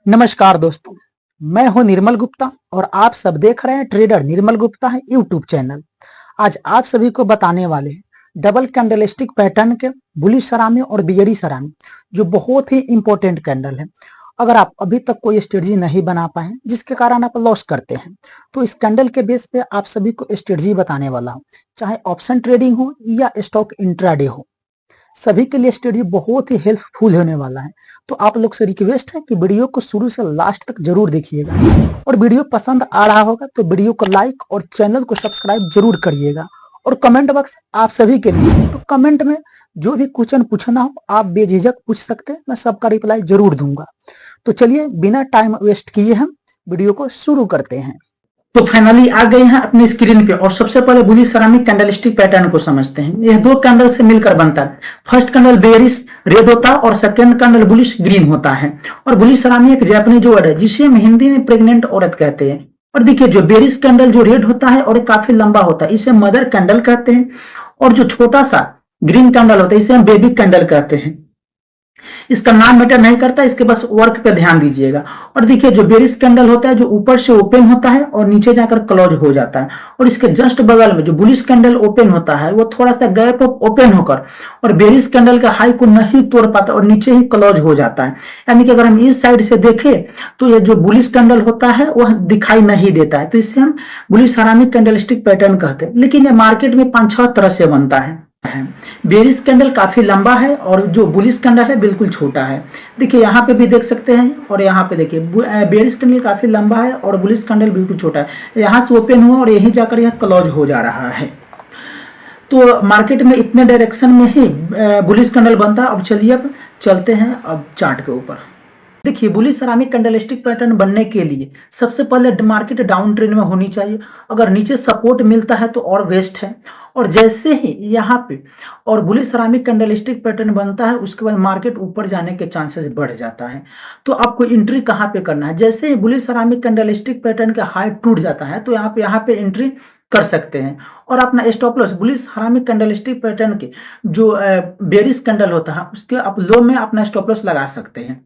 नमस्कार दोस्तों, मैं हूं निर्मल गुप्ता और आप सब देख रहे हैं ट्रेडर निर्मल गुप्ता है यूट्यूब चैनल। आज आप सभी को बताने वाले हैं डबल कैंडलस्टिक पैटर्न के बुलिश सरामी और बियरी सरामी, जो बहुत ही इंपॉर्टेंट कैंडल है। अगर आप अभी तक कोई स्ट्रेटजी नहीं बना पाए हैं, जिसके कारण आप लॉस करते हैं, तो इस कैंडल के बेस पे आप सभी को स्ट्रेटजी बताने वाला हूं, चाहे ऑप्शन ट्रेडिंग हो या स्टॉक इंट्राडे हो। सभी के लिए स्टडी बहुत ही हेल्पफुल होने वाला है। तो आप लोग से रिक्वेस्ट है कि वीडियो को शुरू से लास्ट तक जरूर देखिएगा, और वीडियो पसंद आ रहा होगा तो वीडियो को लाइक और चैनल को सब्सक्राइब जरूर करिएगा। और कमेंट बॉक्स आप सभी के लिए, तो कमेंट में जो भी क्वेश्चन पूछना हो आप बेझिझक पूछ सकते हैं, मैं सबका रिप्लाई जरूर दूंगा। तो चलिए बिना टाइम वेस्ट किए हम वीडियो को शुरू करते हैं। तो फाइनली आ गए हैं अपनी स्क्रीन पे और सबसे पहले बुलिश सरामिक कैंडलस्टिक पैटर्न को समझते हैं। यह दो कैंडल से मिलकर बनता है। फर्स्ट कैंडल बेयरिश रेड होता है और सेकंड कैंडल बुलिश ग्रीन होता है। और बुलिश सरामी एक जापानीज वर्ड है जिसे हम हिंदी में प्रेग्नेंट औरत कहते हैं। और देखिए जो बेयरिश कैंडल जो रेड होता है और काफी लंबा होता है, इसे मदर कैंडल कहते हैं। और जो छोटा सा ग्रीन कैंडल होता है इसे हम बेबी कैंडल कहते हैं। इसका नाम मैटर नहीं करता, इसके बस वर्क पे ध्यान दीजिएगा। और देखिए जो बेरिश कैंडल होता है जो ऊपर से ओपन होता है और नीचे जाकर क्लोज हो जाता है। और इसके जस्ट बगल में जो बुलिश कैंडल ओपन होता है वो थोड़ा सा गैप ओपन होकर और बेरिश कैंडल का हाई को नहीं तोड़ पाता और नीचे ही क्लोज हो जाता है। यानी कि अगर हम इस साइड से देखें तो ये जो बुलिश कैंडल होता है वह दिखाई नहीं देता है, तो इसे हम बुलिश सरामिक कैंडलस्टिक पैटर्न कहते हैं। लेकिन ये मार्केट में 5-6 तरह से बनता है। बेरिश कैंडल काफी लंबा है और जो बुलिश कैंडल है बिल्कुल छोटा है। देखिए यहाँ पे भी देख सकते हैं और यहाँ पे देखिए बेरिश कैंडल काफी लंबा है और बुलिश कैंडल बिल्कुल छोटा है। यहाँ से ओपन हुआ और यहीं जाकर यहाँ क्लोज हो जा रहा है। तो मार्केट में इतने डायरेक्शन में ही बुलिश कैंडल बनता है। अब चलिए अब चलते हैं अब चार्ट के ऊपर। देखिए बुलिश सरामिक कैंडलस्टिक पैटर्न बनने के लिए सबसे पहले मार्केट डाउन ट्रेंड में होनी चाहिए। अगर नीचे सपोर्ट मिलता है तो और बेस्ट है। और जैसे ही यहाँ पे और बुलिश सरामिक कैंडलस्टिक पैटर्न बनता है उसके बाद मार्केट ऊपर जाने के चांसेस बढ़ जाता है। तो आपको एंट्री कहाँ पे करना है, जैसे ही बुलिश सरामिक कैंडलस्टिक पैटर्न का हाई टूट जाता है तो यहाँ पे एंट्री कर सकते हैं। और अपना stop loss bullish ceramic candlestick pattern के जो बेरिश कैंडल होता है उसके आप लो में अपना स्टॉप लॉस लगा सकते हैं।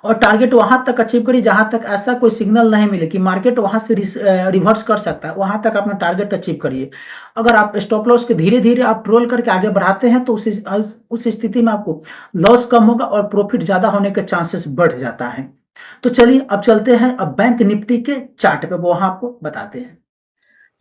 और टारगेट वहां तक अचीव करिए जहां तक ऐसा कोई सिग्नल नहीं मिले कि मार्केट वहां से रिवर्स कर सकता है, वहां तक अपना टारगेट अचीव करिए। अगर आप स्टॉप लॉस के धीरे धीरे आप रोल करके आगे बढ़ाते हैं तो उस स्थिति में आपको लॉस कम होगा और प्रॉफिट ज्यादा होने के चांसेस बढ़ जाता है। तो चलिए अब चलते हैं अब बैंक निफ्टी के चार्ट पे, वो आपको बताते हैं।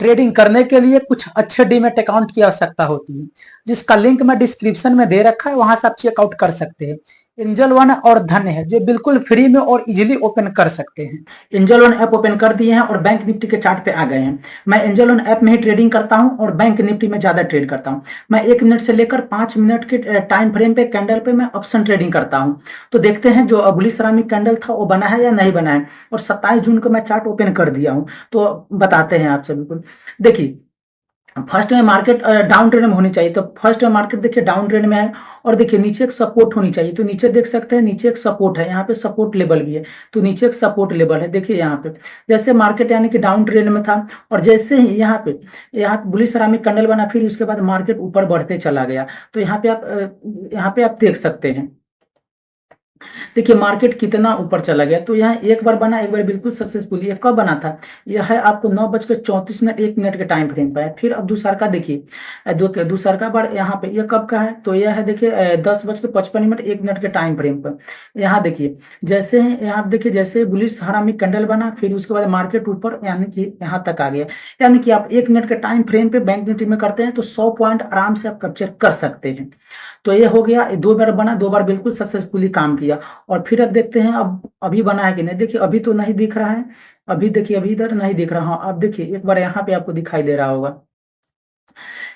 ट्रेडिंग करने के लिए कुछ अच्छे डीमेट अकाउंट की आवश्यकता होती है, जिसका लिंक मैं डिस्क्रिप्शन में दे रखा है, वहां से आप चेकआउट कर सकते हैं। एंजल वन और धन्य है जो बिल्कुल फ्री में और इजीली ओपन कर सकते हैं। एंजल वन ऐप ओपन कर दिए हैं और बैंक निफ्टी के चार्ट पे आ गए हैं। मैं एंजल वन ऐप में ही ट्रेडिंग करता हूं और बैंक निफ्टी में ज्यादा ट्रेड करता हूं। मैं 1 मिनट से लेकर 5 मिनट के टाइम फ्रेम पे कैंडल पे मैं ऑप्शन ट्रेडिंग करता हूं। तो देखते हैं जो बुलिश सरामिक कैंडल था वो बना है या नहीं बना है। और 27 जून को मैं चार्ट ओपन कर दिया हूं, तो बताते हैं आपसे। बिल्कुल देखिए फर्स्ट में मार्केट डाउन ट्रेंड में होनी चाहिए, तो फर्स्ट में मार्केट देखिए डाउन ट्रेंड में है। और देखिए नीचे एक सपोर्ट होनी चाहिए, तो नीचे देख सकते हैं नीचे एक सपोर्ट है, यहाँ पे सपोर्ट लेवल भी है। तो नीचे एक सपोर्ट लेवल है, देखिए यहाँ पे जैसे मार्केट यानी कि डाउन ट्रेंड में था और जैसे ही यहाँ पे बुलिश सरामिक कैंडल बना फिर उसके बाद मार्केट ऊपर बढ़ते चला गया। तो यहाँ पे आप देख सकते हैं, देखिए मार्केट कितना ऊपर चला गया। तो यहाँ एक बार बना, एक बार बिल्कुल सक्सेसफुल। ये कब बना था, यह है आपको 9:34 1 मिनट के टाइम फ्रेम पर है। फिर अब दूसरा का देखिए दूसरा का बार यहाँ पे यह कब का है, तो यह है देखिए 10:55 1 मिनट के टाइम फ्रेम पर। यहाँ देखिए जैसे यहाँ देखिए जैसे बुलिश सरामिक कैंडल बना फिर उसके बाद मार्केट ऊपर यानी कि यहाँ तक आ गया। यानी कि आप 1 मिनट के टाइम फ्रेम पे बैंक निफ्टी में करते हैं तो 100 पॉइंट आराम से आप कैप्चर कर सकते हैं। तो ये हो गया, 2 बार बना, 2 बार बिल्कुल सक्सेसफुली काम किया। और फिर अब देखते हैं अब अभी बना है कि नहीं। देखिए अभी तो नहीं दिख रहा है, अभी देखिए अभी इधर नहीं दिख रहा। हाँ अब देखिए एक बार यहाँ पे आपको दिखाई दे रहा होगा।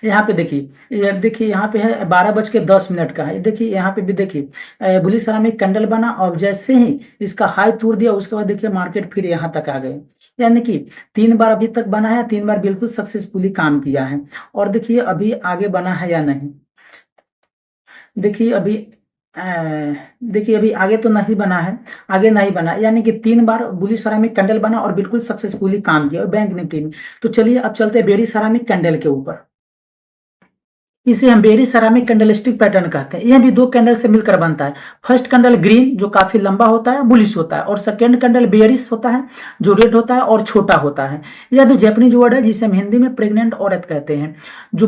यहाँ पे देखिए ये देखिए यहाँ पे है 12:10 का है। देखिए यहाँ पे भी देखिए बुलिश सरामिक कैंडल बना और जैसे ही इसका हाई तोड़ दिया उसके बाद देखिए मार्केट फिर यहाँ तक आ गए। यानी कि 3 बार अभी तक बना है, 3 बार बिल्कुल सक्सेसफुली काम किया है। और देखिए अभी आगे बना है या नहीं, देखिए अभी देखिए अभी आगे तो नहीं बना है, आगे नहीं बना, यानी कि 3 बार बुलिश सरामिक कैंडल बना और बिल्कुल सक्सेसफुली काम किया बैंक निफ्टी में। तो चलिए अब चलते हैं बेरिश सरामिक कैंडल के ऊपर। इसे हम बेरी सेरामिक कैंडलस्टिक पैटर्न कहते हैं। यह भी दो कैंडल से मिलकर बनता है। फर्स्ट कैंडल ग्रीन जो काफी लंबा होता है, बुलिश होता है, और सेकेंड कैंडल बेयरिश होता है जो रेड होता है और छोटा होता है। यह भी जैपनीज वर्ड है जिसे हम हिंदी में प्रेग्नेंट औरत कहते हैं। जो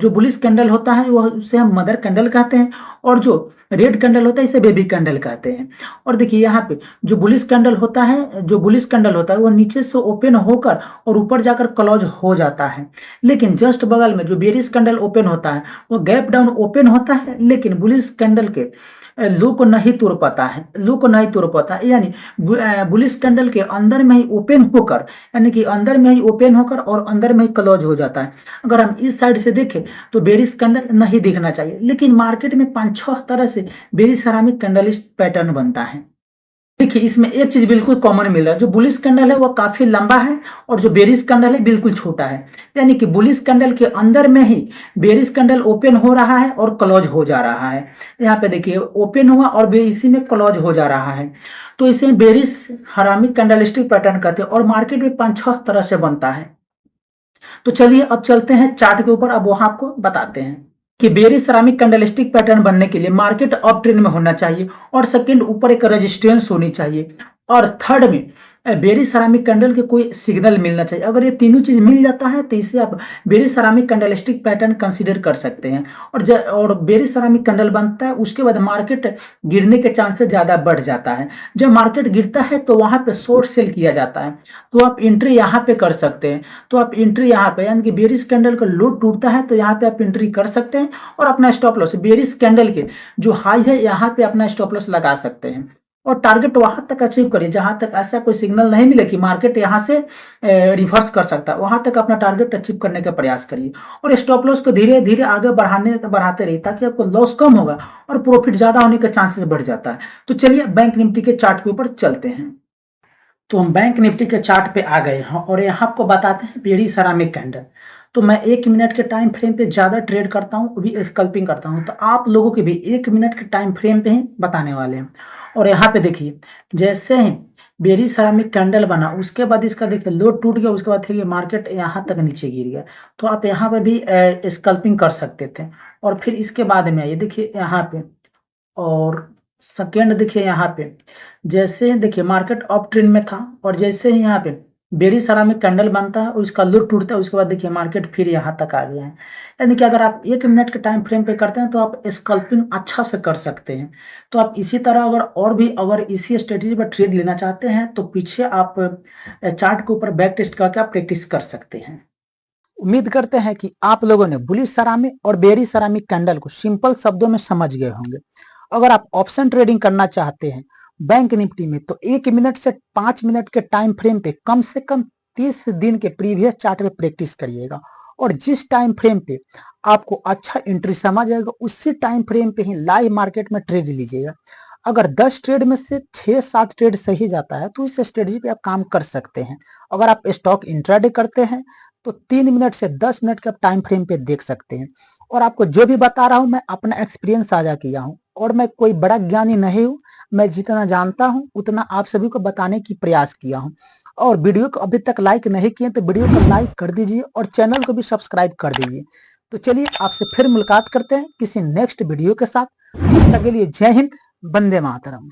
बुलिश कैंडल होता है वह उसे हम मदर कैंडल कहते हैं, और जो रेड कैंडल होता है इसे बेबी कैंडल कहते हैं। और देखिए यहाँ पे जो बुलिश कैंडल होता है वह नीचे से ओपन होकर और ऊपर जाकर क्लोज हो जाता है। लेकिन जस्ट बगल में जो बेरिश कैंडल ओपन होता है वो गैप डाउन ओपन होता है, लेकिन बुलिश कैंडल के लो को नहीं तोड़ पाता है, यानी बुलिश कैंडल के अंदर में ही ओपन होकर, यानी कि अंदर में ही ओपन होकर और अंदर में ही क्लोज हो जाता है। अगर हम इस साइड से देखें तो बेरिश कैंडल नहीं दिखना चाहिए, लेकिन मार्केट में 5-6 तरह से बेरिश सेरामिक कैंडलिस्ट पैटर्न बनता है। देखिए इसमें एक चीज बिल्कुल कॉमन मिल रहा है, जो बुलिश कैंडल है वो काफी लंबा है और जो बेरिश कैंडल है बिल्कुल छोटा है। यानी कि बुलिश कैंडल के अंदर में ही बेरिश कैंडल ओपन हो रहा है और क्लोज हो जा रहा है। यहाँ पे देखिए ओपन हुआ और इसी में क्लोज हो जा रहा है, तो इसे बेरिश सेरामिक कैंडलस्टिक पैटर्न कहते हैं और मार्केट में 5-6 तरह से बनता है। तो चलिए अब चलते हैं चार्ट के ऊपर, अब वहां आपको बताते हैं कि बेरी सेरामिक कैंडलस्टिक पैटर्न बनने के लिए मार्केट अप ट्रेंड में होना चाहिए, और सेकंड ऊपर एक रेजिस्टेंस होनी चाहिए, और थर्ड में बेरी सेरामिक कैंडल के कोई सिग्नल मिलना चाहिए। अगर ये तीनों चीज मिल जाता है तो इसे आप berry ceramic candlestick pattern consider कर सकते हैं। और बेरी सेरामिक कैंडल बनता है उसके बाद मार्केट गिरने के चांसेस ज्यादा बढ़ जाता है। जब मार्केट गिरता है तो वहां पे शॉर्ट सेल किया जाता है, तो आप एंट्री यहाँ पे कर सकते हैं। तो आप एंट्री यहाँ पे, यानी कि बेरिश कैंडल का लो टूटता है तो यहाँ पे आप एंट्री कर सकते हैं और अपना स्टॉप लॉस बेरिश कैंडल के जो हाई है यहाँ पे अपना स्टॉप लॉस लगा सकते हैं, और टारगेट वहां तक अचीव करिए जहां तक ऐसा कोई सिग्नल नहीं मिले कि मार्केट यहां से रिवर्स कर सकता है, वहां तक अपना टारगेट अचीव करने का प्रयास करिए, और स्टॉप लॉस को धीरे धीरे आगे बढ़ाते रहिए ताकि आपको लॉस कम होगा और प्रॉफिट ज्यादा होने का चांसेस बढ़ जाता है। तो चलिए बैंक निफ्टी के चार्ट के ऊपर चलते हैं। तो हम बैंक निफ्टी के चार्ट पे आ गए हैं और यहाँ आपको बताते हैं बेरी सेरामिक कैंडल। तो मैं 1 मिनट के टाइम फ्रेम पे ज्यादा ट्रेड करता हूँ, वो भी स्कल्पिंग करता हूँ, तो आप लोगों के भी 1 मिनट के टाइम फ्रेम पे ही बताने वाले हैं। और यहाँ पे देखिए जैसे ही बेरी सेरामिक कैंडल बना उसके बाद इसका देखिए लो टूट गया, उसके बाद देखिए मार्केट यहाँ तक नीचे गिर गया, तो आप यहाँ पे भी स्कल्पिंग कर सकते थे। और फिर इसके बाद में आइए देखिए यहाँ पे, और सेकेंड देखिए यहाँ पे जैसे देखिए मार्केट अप ट्रेंड में था, और जैसे ही यहाँ पे बेरी सेरामिक कैंडल बनता है और उसका लो टूटता है उसके बाद देखिए मार्केट फिर यहाँ तक आ गया है। यानी कि अगर आप 1 मिनट के टाइम फ्रेम पे करते हैं तो आप स्कल्पिंग अच्छा से कर सकते हैं। तो आप इसी तरह अगर इसी स्ट्रेटेजी पर ट्रेड लेना चाहते हैं तो पीछे आप चार्ट के ऊपर बैक टेस्ट करके आप प्रैक्टिस कर सकते हैं। उम्मीद करते हैं कि आप लोगों ने बुलिश सेरामिक और बेरी सेरामिक कैंडल को सिंपल शब्दों में समझ गए होंगे। अगर आप ऑप्शन ट्रेडिंग करना चाहते हैं बैंक निफ्टी में तो 1 मिनट से 5 मिनट के टाइम फ्रेम पे कम से कम 30 दिन के प्रीवियस चार्ट पे प्रैक्टिस करिएगा, और जिस टाइम फ्रेम पे आपको अच्छा एंट्री समझ आएगा उसी टाइम फ्रेम पे ही लाइव मार्केट में ट्रेड लीजिएगा। अगर 10 ट्रेड में से 6-7 ट्रेड सही जाता है तो इस स्ट्रेटजी पे आप काम कर सकते हैं। अगर आप स्टॉक इंट्राडे करते हैं तो 3 मिनट से 10 मिनट के टाइम फ्रेम पे देख सकते हैं। और आपको जो भी बता रहा हूं मैं अपना एक्सपीरियंस साझा किया हूं, और मैं कोई बड़ा ज्ञानी नहीं हूं, मैं जितना जानता हूं उतना आप सभी को बताने की प्रयास किया हूं। और वीडियो को अभी तक लाइक नहीं किए तो वीडियो को लाइक कर दीजिए और चैनल को भी सब्सक्राइब कर दीजिए। तो चलिए आपसे फिर मुलाकात करते हैं किसी नेक्स्ट वीडियो के साथ। तब तक के लिए जय हिंद, वंदे मातरम।